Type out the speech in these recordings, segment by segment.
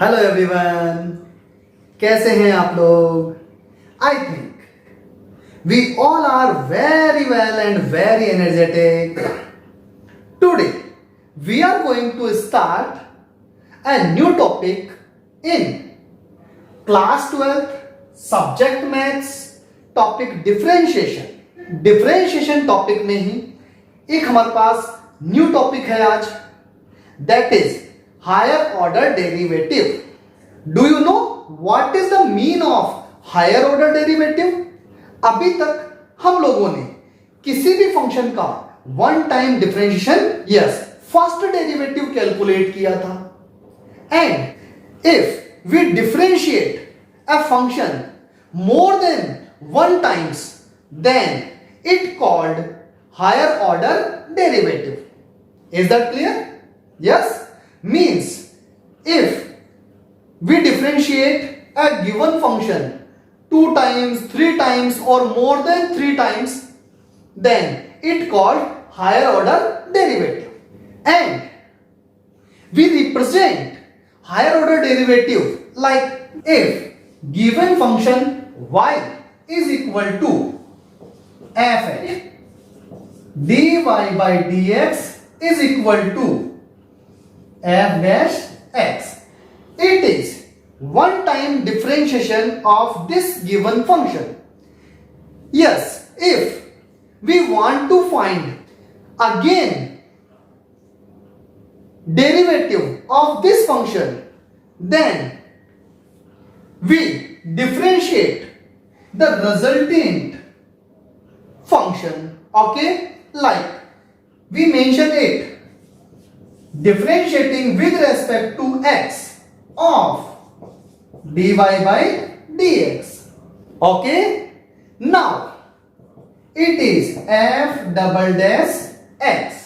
Hello everyone, कैसे हैं आप लोग? I think we all are very well and very energetic. Today we are going to start a new topic in class 12th subject maths topic differentiation. Differentiation topic में ही एक हमारे पास new topic है आज, that is higher order derivative. Do you know what is the mean of higher order derivative? अभी तक हम लोगों ने किसी भी फंक्शन का one time differentiation first derivative calculate किया था. And if we differentiate a function more than one times then it called higher order derivative. Is that clear? Yes? Means if we differentiate a given function 2 times, 3 times or more than 3 times, then it called higher order derivative. And we represent higher order derivative like if given function y is equal to f(x) dy by dx is equal to f dash x. It is one time differentiation of this given function. Yes, if we want to find again derivative of this function, then we differentiate the resultant function. Okay, like we mention it differentiating with respect to x of dy by dx. Okay, now it is f double dash x.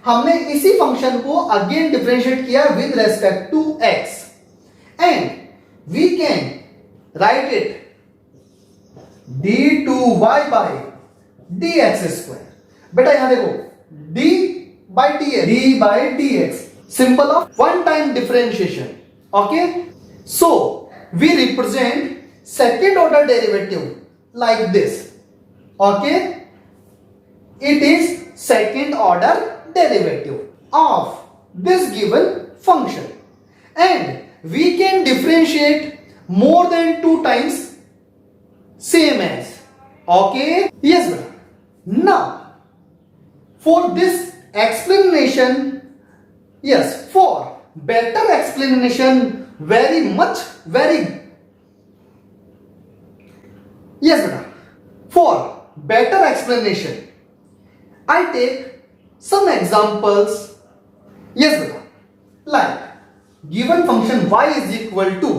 हमने इसी function को again differentiate किया with respect to x and we can write it d2y by dx square. बेटा यहां देखो d by dx, d by dx, symbol of one time differentiation. Okay, so we represent second order derivative like this. Okay, it is second order derivative of this given function and we can differentiate more than 2 times same as. Okay, yes brother. Now for this explanation, yes, for better explanation, very yes beta, for better explanation I take some examples. Yes beta, like given function y is equal to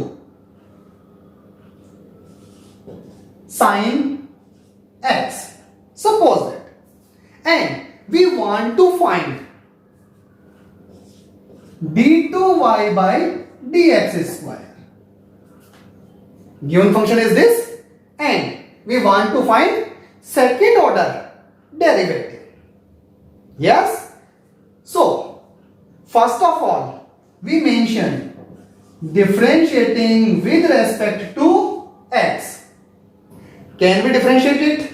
sin x, suppose that, and we want to find d2y by dx square. Given function is this and we want to find second order derivative. Yes, so first of all we mention differentiating with respect to x. Can we differentiate it?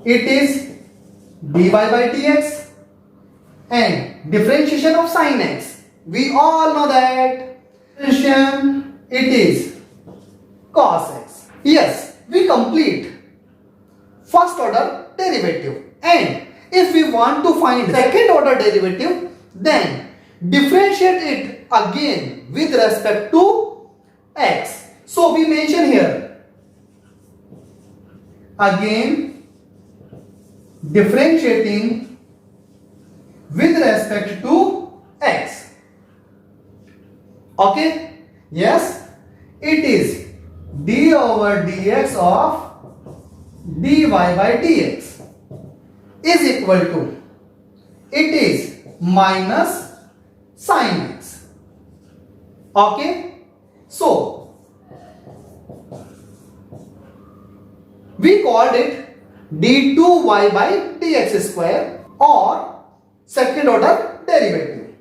It is dy by dx and differentiation of sin x. We all know that differentiation it is cos x. Yes, we complete first order derivative and if we want to find second order derivative then differentiate it again with respect to x. So we mention here again differentiating with respect to x. Okay, yes, it is d over dx of dy by dx is equal to, it is minus sin x. Okay, so we called it d2y by dx square or second order derivative.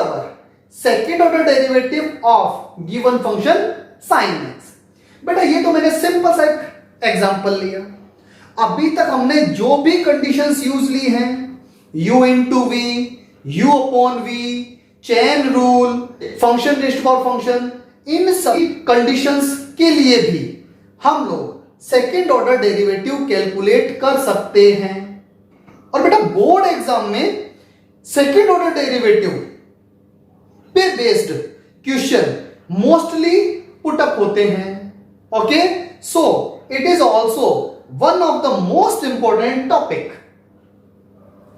our second order derivative of given function sin x. बेटा ये तो मैंने simple सा एक example लिया। अभी तक हमने जो भी कंडीशंस यूज ली हैं, u into v, u upon v, chain rule, function rest power function, इन सभी कंडीशंस के लिए भी हम लोग सेकेंड ऑर्डर डेरिवेटिव कैलकुलेट कर सकते हैं। और बेटा बोर्ड एग्जाम में सेकेंड ऑर्डर डेरिवेटिव पे based question mostly put up होते हैं। Okay, so it is also one of the most important topic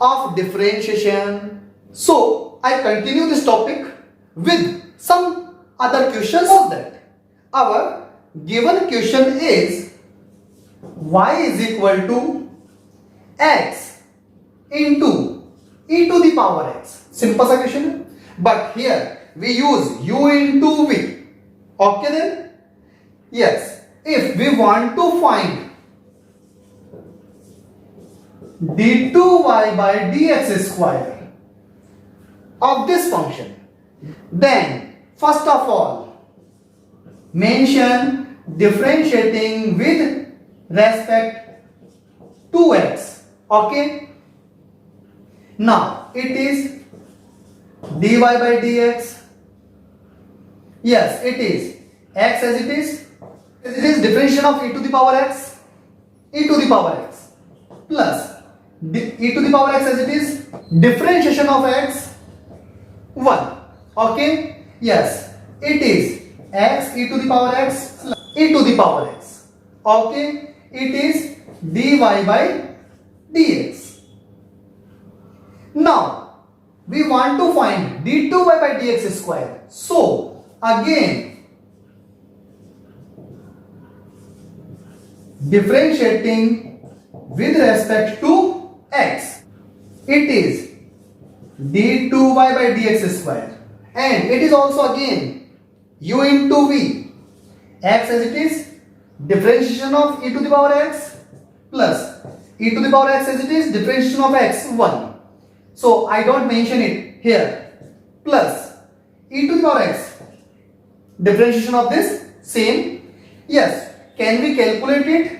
of differentiation. So I continue this topic with some other questions of that. Our given question is y is equal to x into e to the power x. Simple सा question है, but here we use u into v. Okay then? Yes. If we want to find d2y by dx square of this function, then first of all mention differentiating with respect to x. Okay, now it is dy by dx. Yes, it is x as it is. It is differentiation of e to the power x, e to the power x plus e to the power x as it is differentiation of x 1. Okay, yes, it is x e to the power x plus e to the power x. Okay, it is dy by dx. Now we want to find d2y by dx square. So again differentiating with respect to x, it is d2y by dx square, and it is also again u into v, x as it is differentiation of e to the power x plus e to the power x as it is differentiation of x 1. So I don't mention it here, plus e to the power x differentiation of this same. Yes, can we calculate it?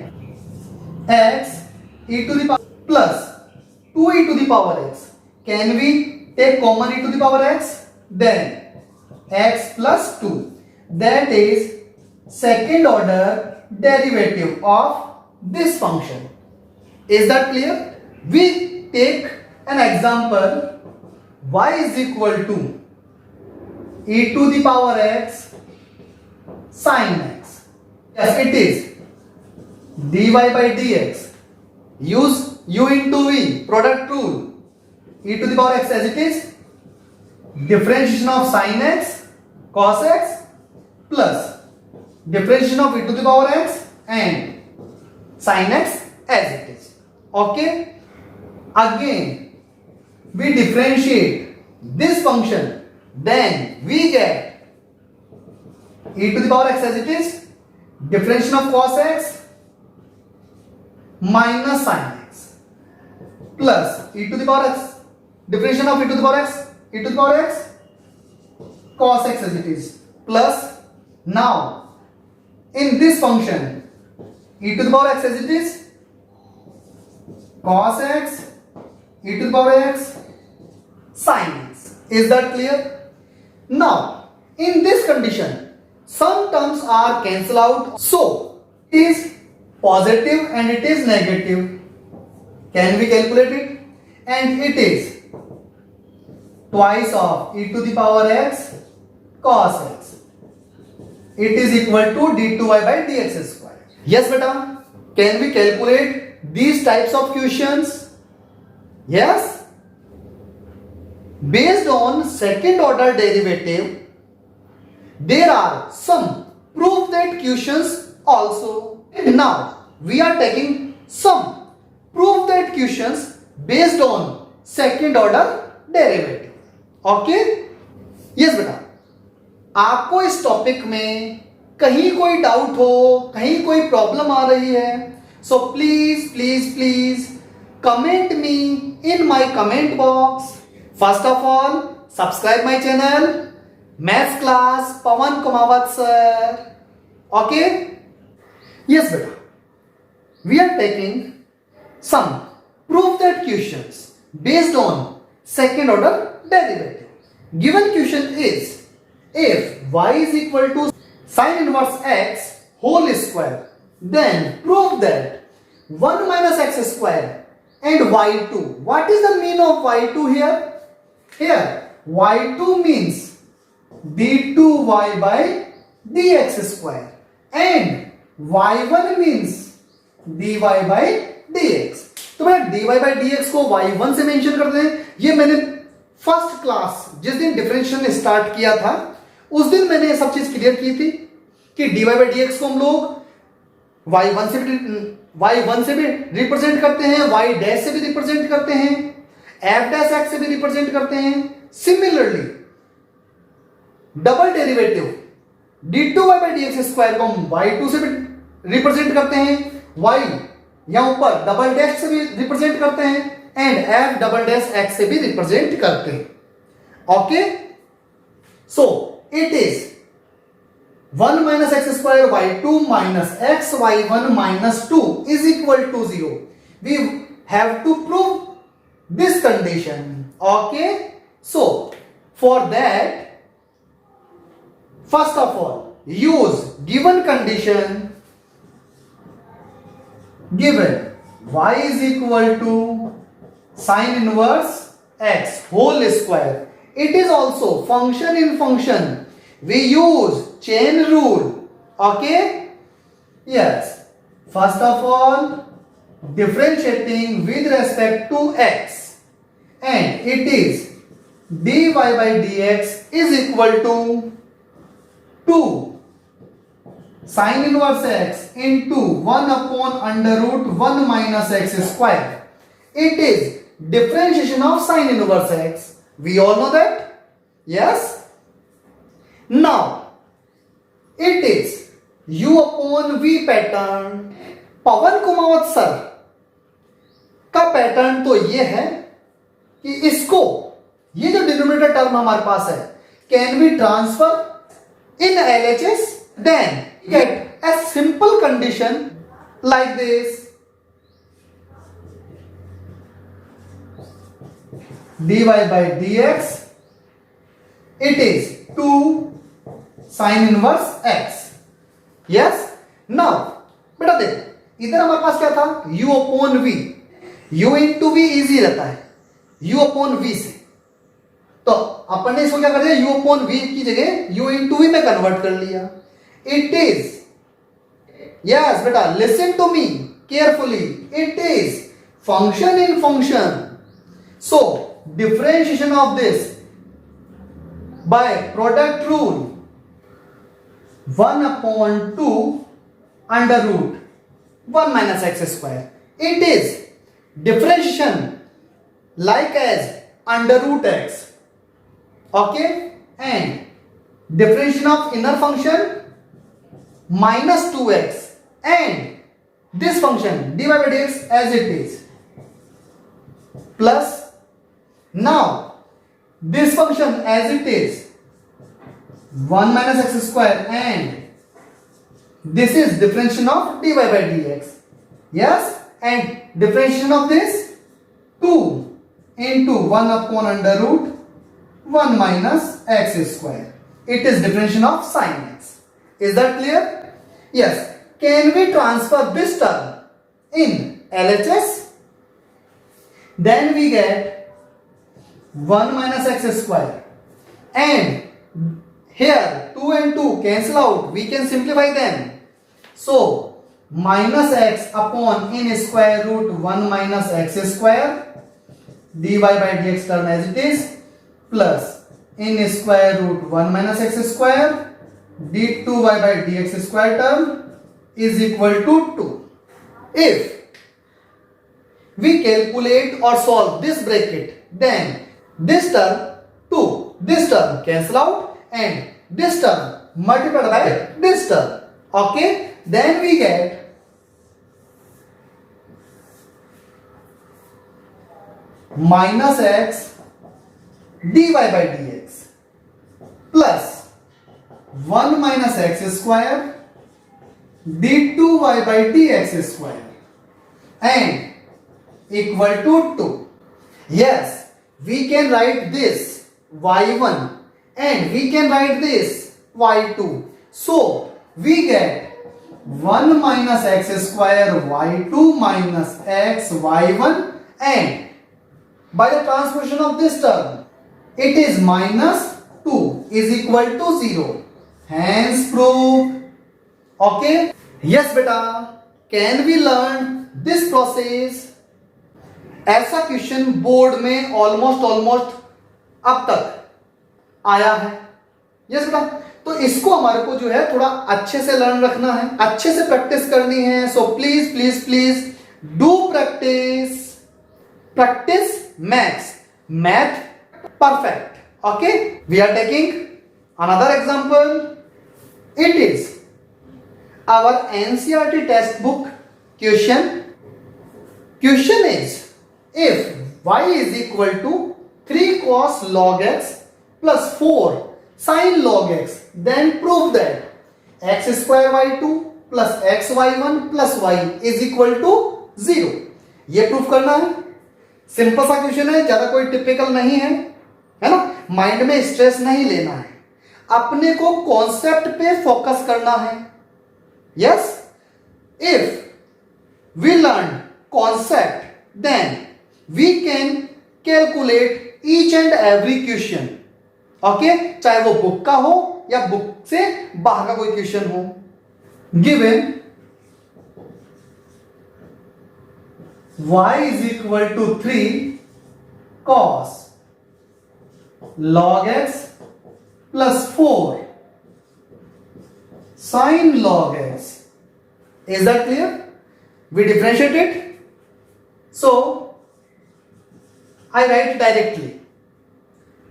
X e to the power plus 2e to the power x. Can we take common e to the power x? Then x plus 2. That is second order derivative of this function. Is that clear? We take an example. Y is equal to e to the power x sin x. Yes, it is dy by dx. Use u into v, product rule, e to the power x as it is differentiation of sin x cos x plus differentiation of e to the power x and sin x as it is. Okay, again we differentiate this function, then we get e to the power x as it is differentiation of cos x minus sin x plus e to the power x differentiation of e to the power x, e to the power x cos x as it is plus, now in this function e to the power x as it is cos x e to the power x sin x. Is that clear? Now in this condition some terms are cancelled out, so it is positive and it is negative. Can we calculate it? And it is twice of e to the power x cos x. It is equal to d2y by dx square. Yes beta, can we calculate these types of questions? Yes. Based on second order derivative, there are some proof that questions also. Now we are taking some proof that questions based on second order derivative. Okay? Yes बेटा, आपको इस topic में कहीं कोई doubt हो, कहीं कोई problem आ रही है, सो please please please comment me in my comment box. First of all subscribe my channel, Maths class, Pawan Kumawat sir. Okay? Yes, beta. We are taking some proof that questions based on second order derivative. Given question is, if y is equal to sin inverse x whole square, then prove that 1 minus x square and y2. What is the mean of y2 here? Here, y2 means d2y by dx square and y1 means dy by dx. तो बेटा dy by dx को y1 से mention करते हैं. ये मैंने first class जिस दिन डिफरेंशियल स्टार्ट किया था उस दिन मैंने ये सब चीज क्लियर की थी कि dy by dx को हम लोग y1 से भी रिप्रेजेंट करते हैं, y डैश से भी रिप्रेजेंट करते हैं, f डैश x से भी रिप्रेजेंट करते हैं. Similarly double derivative d2y by dx square को हम y2 से भी रिप्रेजेंट करते हैं, y यहां ऊपर डबल डैश से भी रिप्रेजेंट करते हैं and f double dash x से भी रिप्रेजेंट करते हैं. Okay, so it is 1 minus x square y2 minus x y1 minus 2 is equal to 0. We have to prove this condition. Okay, so for that, first of all, use given condition. Given y is equal to sin inverse x whole square. It is also function in function. We use chain rule. Okay, yes, first of all differentiating with respect to x, and it is dy by dx is equal to 2 sin inverse x into 1 upon under root 1 minus x square. It is differentiation of sin inverse x. We all know that. Yes. Now it is u upon v pattern. Pawan Kumawat sir का pattern तो ये है कि इसको, ये जो denominator term हमारे पास है, can we transfer in LHS, then get a simple condition like this. dy by dx, it is 2 sin inverse x. Yes. Now बेटा देखो इधर हमारे पास क्या था, u upon v. u into v easy रहता है u upon v से, तो अपन ने इसको क्या कर दिया, u upon v की जगह u into v में कन्वर्ट कर लिया. It is, yes बेटा listen to me carefully, it is function in function. So differentiation of this by product rule, 1 upon 2 under root 1 minus x square. It is differentiation like as under root x. Okay, and differentiation of inner function minus 2x and this function dy by dx as it is, plus now this function as it is 1 minus x square and this is differentiation of dy by dx. Yes, and differentiation of this 2 into 1 upon under root 1 minus x square. It is differentiation of sin x. Is that clear? Yes. Can we transfer this term in LHS? Then we get 1 minus x square and here 2 and 2 cancel out, we can simplify them. So minus x upon n square root 1 minus x square dy by dx term as it is, plus n square root 1 minus x square d2y by dx square term is equal to 2. If we calculate or solve this bracket, then this term 2, this term cancel out and this term multiplied by this term. Okay, then we get minus x dy by dx. plus 1 minus x square d2y by dx square and equal to 2. Yes, we can write this y1 and we can write this y2. So we get 1 minus x square y2 minus x y1, and by the transposition of this term it is minus 2 is equal to 0. Hence proved. Okay? Yes beta, can we learn this process? ऐसा question board में almost अब तक आया है. Yes बेटा, तो इसको हमारे को जो है थोड़ा अच्छे से लर्न रखना है, अच्छे से प्रैक्टिस करनी है. सो please please please do practice math perfect. Okay, we are taking another example. It is our NCERT textbook question. Question is, if y is equal to 3 cos log x plus 4 sin log x, then prove that x square y2 plus x y1 plus y is equal to 0. ये proof करना है. Simple सा question है, ज्यादा कोई typical नहीं है ना. माइंड में स्ट्रेस नहीं लेना है, अपने को कॉन्सेप्ट पे फोकस करना है. Yes, if we learn concept then we can calculate each and every question. Okay, चाहे वो बुक का हो या बुक से बाहर का कोई क्वेश्चन हो. Given y is equal to 3 cos log x plus 4 sin log x. Is that clear? We differentiate it. So I write directly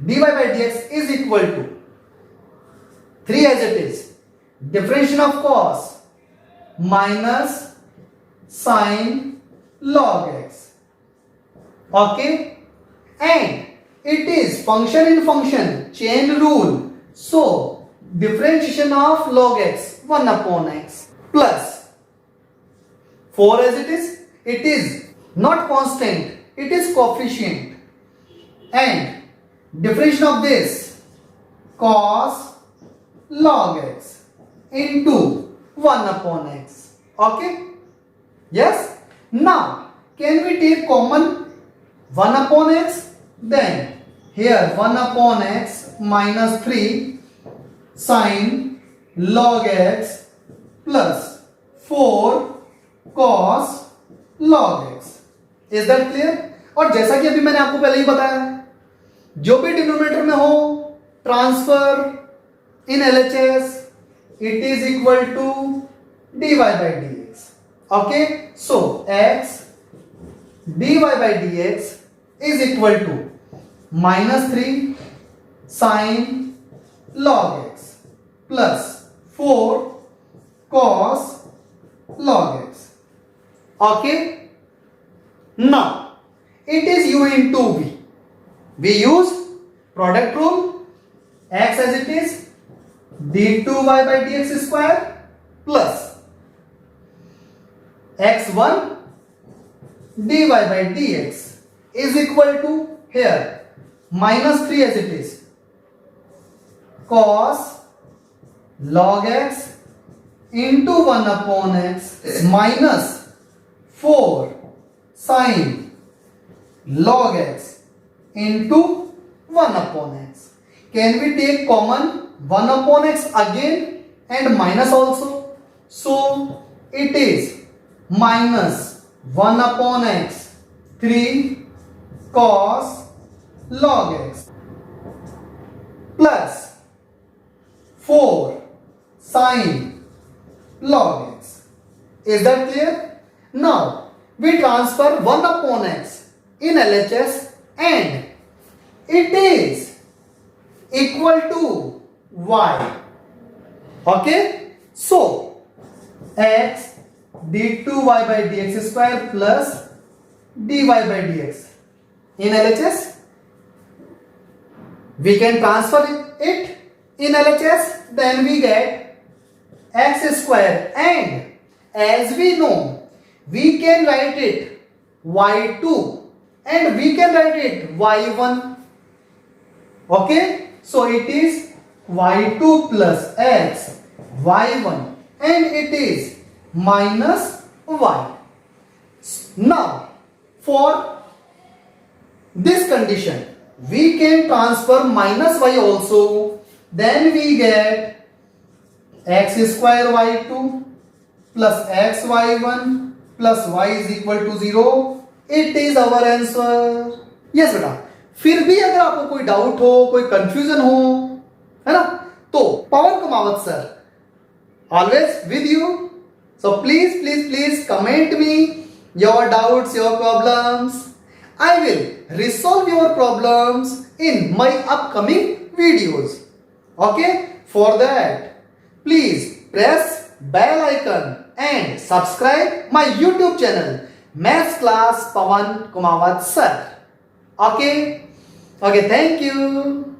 dy by dx is equal to 3 as it is, differentiation of cos minus sin log x. Okay, and it is function in function, chain rule. So differentiation of log x 1 upon x plus 4 as it is not constant, it is coefficient, and differentiation of this cos log x into 1 upon x. Okay, yes. Now can we take common 1 upon x? Then here 1 upon x minus 3 sin log x plus 4 cos log x. Is that clear? और जैसा कि अभी मैंने आपको पहले ही बताया, जो भी डिनोमिनेटर में हो transfer in LHS, it is equal to dy by dx. Okay, so x dy by dx is equal to minus 3 sin log x plus 4 cos log x. Okay, now it is u into v. We use product rule. X as it is d2y by dx square plus x1 dy by dx is equal to here minus 3 as it is cos log x into 1 upon x minus 4 sin log x into 1 upon x. Can we take common 1 upon x again and minus also? So it is minus 1 upon x 3 cos log x plus 4 sin log x. Is that clear? Now we transfer 1 upon x in LHS and it is equal to y. Okay, so x d2y by dx square plus dy by dx in LHS we can transfer it in LHS, then we get x square, and as we know, we can write it y2 and we can write it y1. Okay, so it is y2 plus x y1 and it is minus y. Now for this condition we can transfer minus y also, then we get x square y2 plus x y1 plus y is equal to 0. It is our answer. Yes बेटा, फिर भी अगर आपको कोई doubt हो, कोई confusion हो, है ना, तो Pawan Kumawat sir always with you. So please please please comment me your doubts, your problems. I will resolve your problems in my upcoming videos. Okay? For that, please press bell icon and subscribe my YouTube channel, Maths Class Pawan Kumawat Sir. Okay? Okay, thank you.